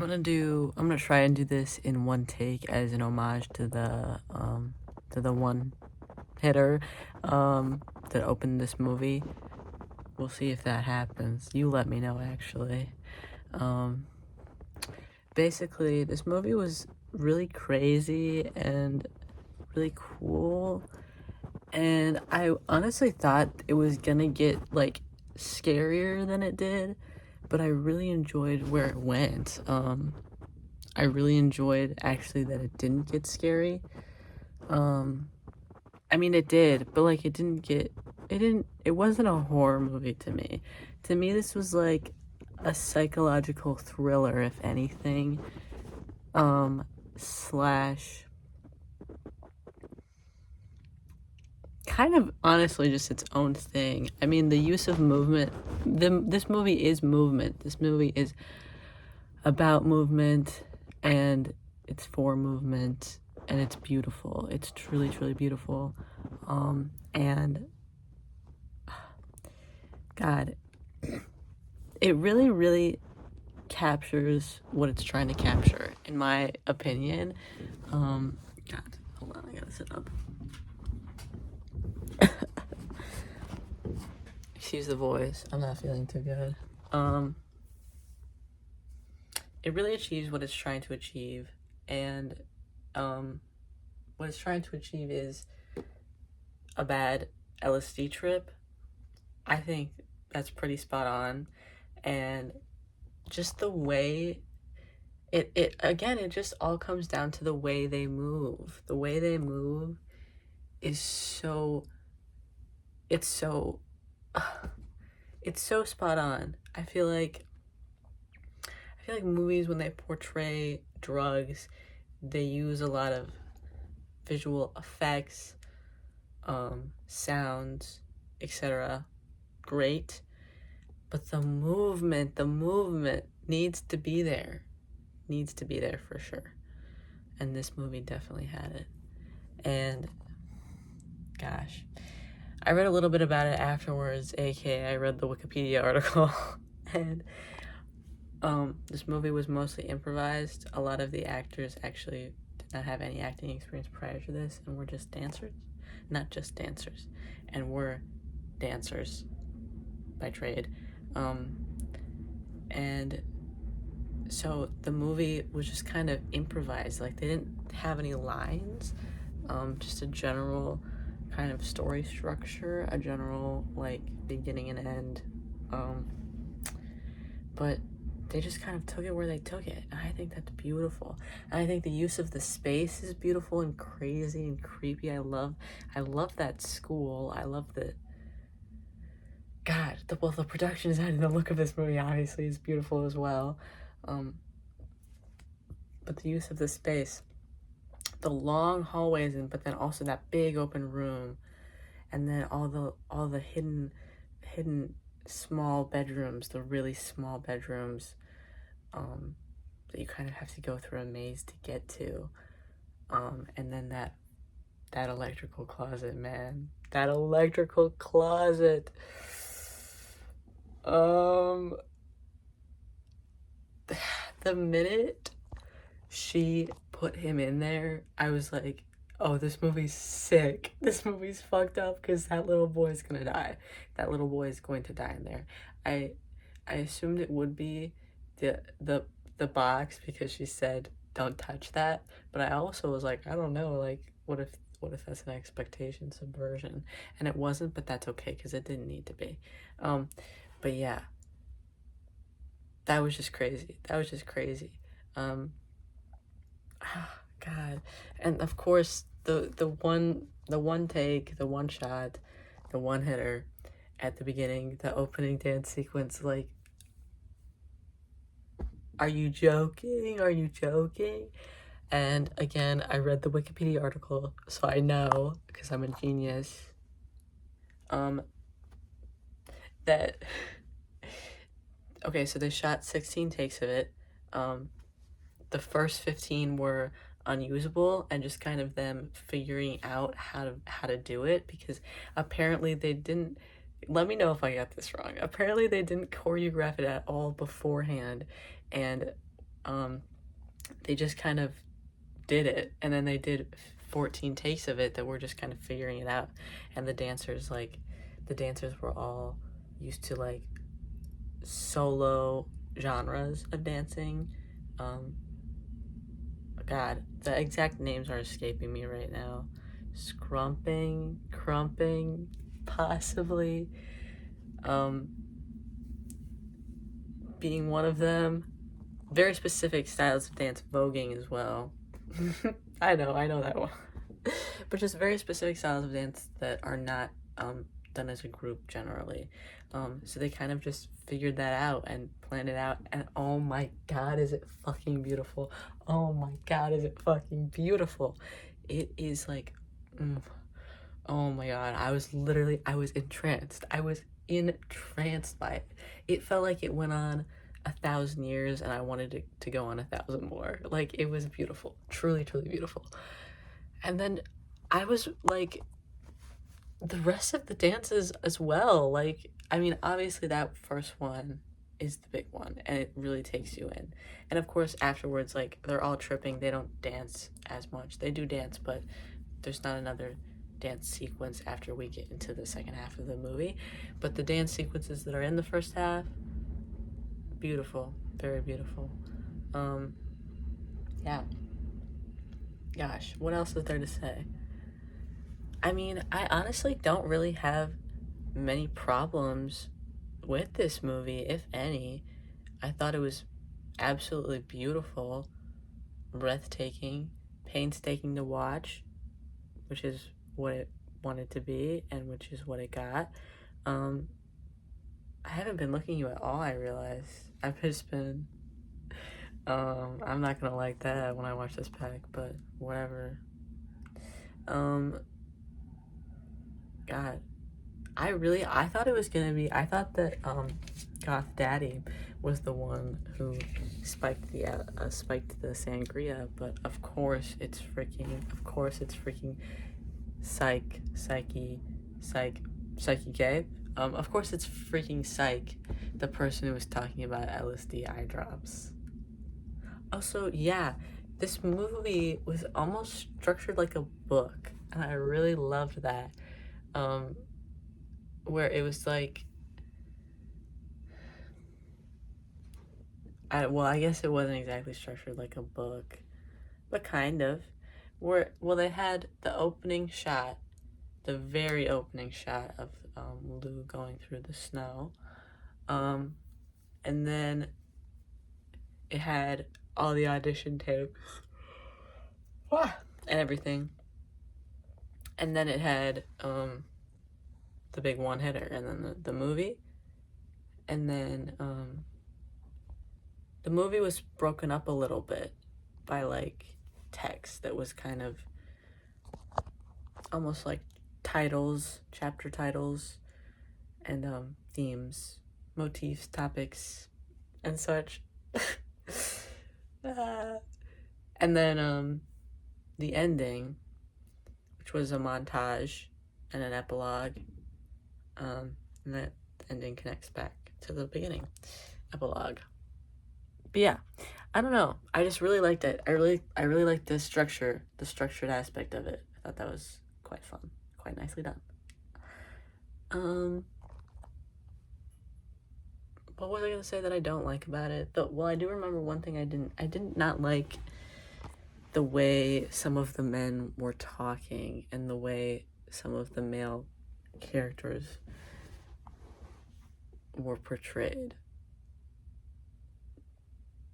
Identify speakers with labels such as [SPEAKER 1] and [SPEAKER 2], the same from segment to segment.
[SPEAKER 1] I'm gonna try and do this in one take as an homage to the one hitter that opened this movie. We'll see if that happens. You let me know, actually. Um, Basically, this movie was really crazy and really cool, and I honestly thought it was gonna get like scarier than it did, but I really enjoyed where it went. I really enjoyed actually that it didn't get scary. Um, I mean, it did, but like it wasn't a horror movie to me. To me, this was like a psychological thriller, if anything. Slash kind of honestly just its own thing. I mean, the use of movement, this movie is movement. This movie is about movement, and it's for movement, and it's beautiful. It's truly, truly beautiful. And God, it really, really captures what it's trying to capture, in my opinion. God, hold on, I gotta sit up. Excuse the voice. I'm not feeling too good. It really achieves what it's trying to achieve, and what it's trying to achieve is a bad LSD trip. I think that's pretty spot on, and just the way it again, it just all comes down to the way they move. The way they move is so it's so it's so spot on. I feel like movies, when they portray drugs, they use a lot of visual effects, sounds, etc. Great, but the movement needs to be there. Needs to be there for sure. And this movie definitely had it. And gosh, I read a little bit about it afterwards, aka I read the Wikipedia article. And this movie was mostly improvised. A lot of the actors actually did not have any acting experience prior to this and were just dancers. Not just dancers, and were dancers by trade. And so the movie was just kind of improvised. Like, they didn't have any lines, just a general kind of story structure, a general like beginning and end. But they just kind of took it where they took it, and I think that's beautiful. And I think the use of the space is beautiful and crazy and creepy. I love that school. I love the the production design and the look of this movie obviously is beautiful as well. But the use of the space, the long hallways, and but then also that big open room, and then all the hidden small bedrooms, the really small bedrooms, that you kind of have to go through a maze to get to, and then that electrical closet, man, that electrical closet. The minute she put him in there, I was like, oh, this movie's sick. This movie's fucked up, because that little boy's gonna die. That little boy is going to die in there. I assumed it would be the box, because she said don't touch that. But I also was like, I don't know, like what if that's an expectation subversion? And it wasn't, but that's okay, because it didn't need to be. But yeah, that was just crazy. That was just crazy. God, and of course the one take, the one shot, the one hitter at the beginning, the opening dance sequence. Like, are you joking? Are you joking? And again, I read the Wikipedia article, so I know, because I'm a genius. That okay, so they shot 16 takes of it. The first 15 were unusable, and just kind of them figuring out how to do it, because apparently they didn't, let me know if I got this wrong. Apparently they didn't choreograph it at all beforehand, and They just kind of did it, and then they did 14 takes of it that were just kind of figuring it out. And the dancers were all used to like solo genres of dancing. God, the exact names are escaping me right now. Scrumping, crumping, possibly being one of them. Very specific styles of dance, voguing as well. I know that one. But just very specific styles of dance that are not done as a group generally. So they kind of just figured that out and planned it out. And oh my god, is it fucking beautiful! Oh my god, is it fucking beautiful! It is like, oh my god, I was entranced. I was entranced by it. It felt like it went on 1,000 years and I wanted it to go on 1,000 more. Like, it was beautiful. Truly, truly beautiful. And then I was like, the rest of the dances as well. Like, I mean, obviously that first one is the big one and it really takes you in. And of course, afterwards, like, they're all tripping. They don't dance as much. They do dance, but there's not another dance sequence after we get into the second half of the movie. But the dance sequences that are in the first half, beautiful, very beautiful. Yeah. Gosh, what else is there to say? I mean, I honestly don't really have many problems with this movie, if any. I thought it was absolutely beautiful, breathtaking, painstaking to watch, which is what it wanted to be and which is what it got. I haven't been looking at you at all, I realize. I've just been I'm not gonna like that when I watch this pack, but whatever. God, I thought it was gonna be, I thought that Goth Daddy was the one who spiked the sangria, but of course it's freaking Psyche Gay. Of course it's freaking Psych, the person who was talking about LSD eye drops. Also, yeah, this movie was almost structured like a book, and I really loved that. Where it was like, I guess it wasn't exactly structured like a book, but kind of. They had the opening shot, the very opening shot of Lou going through the snow, and then it had all the audition tapes and everything, and then it had the big one hitter, and then the movie, and then the movie was broken up a little bit by like text that was kind of almost like titles, chapter titles, and themes, motifs, topics, and such. And then the ending, which was a montage and an epilogue, and that ending connects back to the beginning epilogue. But yeah, I don't know, I just really liked it. I really liked the structured aspect of it. I thought that was quite fun, quite nicely done. What was I gonna say that I don't like about it? Well, I do remember one thing I did not like the way some of the men were talking and the way some of the male characters were portrayed.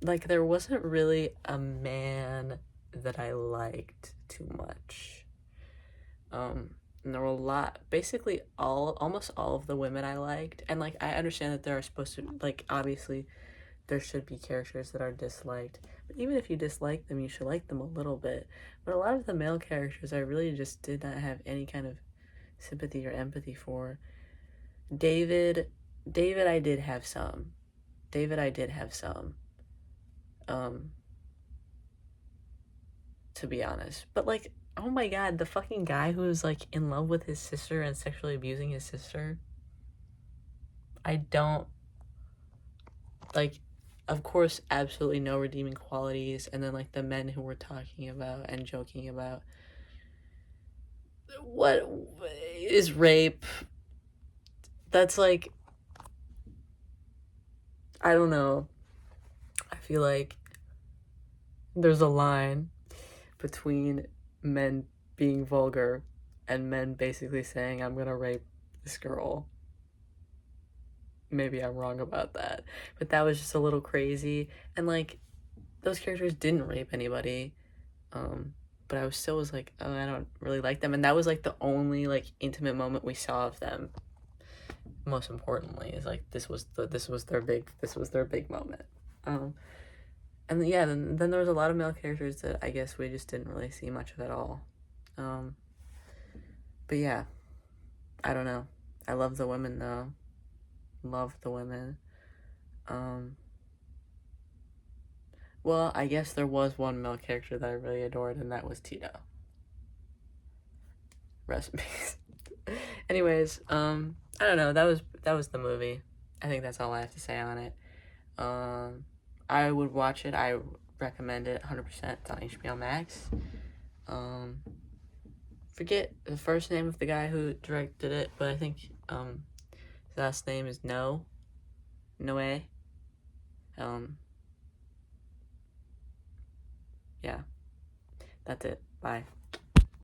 [SPEAKER 1] Like, there wasn't really a man that I liked too much. And there were basically almost all of the women I liked. And like, I understand that there are supposed to, like, obviously there should be characters that are disliked. But even if you dislike them, you should like them a little bit. But a lot of the male characters I really just did not have any kind of sympathy or empathy for. David, I did have some. To be honest. But like, oh my god, the fucking guy who was like in love with his sister and sexually abusing his sister. I don't like, of course, absolutely no redeeming qualities. And then, like, the men who were talking about and joking about what is rape, that's like, I don't know. I feel like there's a line between men being vulgar and men basically saying, I'm gonna rape this girl. Maybe I'm wrong about that. But that was just a little crazy. And, like, those characters didn't rape anybody. But I was still was like, oh, I don't really like them. And that was, like, the only, like, intimate moment we saw of them. Most importantly, is like this was their big moment. And yeah, then there was a lot of male characters that I guess we just didn't really see much of at all. But yeah, I don't know. I love the women though. Love the women. Well, I guess there was one male character that I really adored, and that was Tito. Rest in peace. Anyways, I don't know. That was the movie. I think that's all I have to say on it. I would watch it. I recommend it 100%. It's on HBO Max. Forget the first name of the guy who directed it, but I think his last name is Noe. Yeah, that's it. Bye.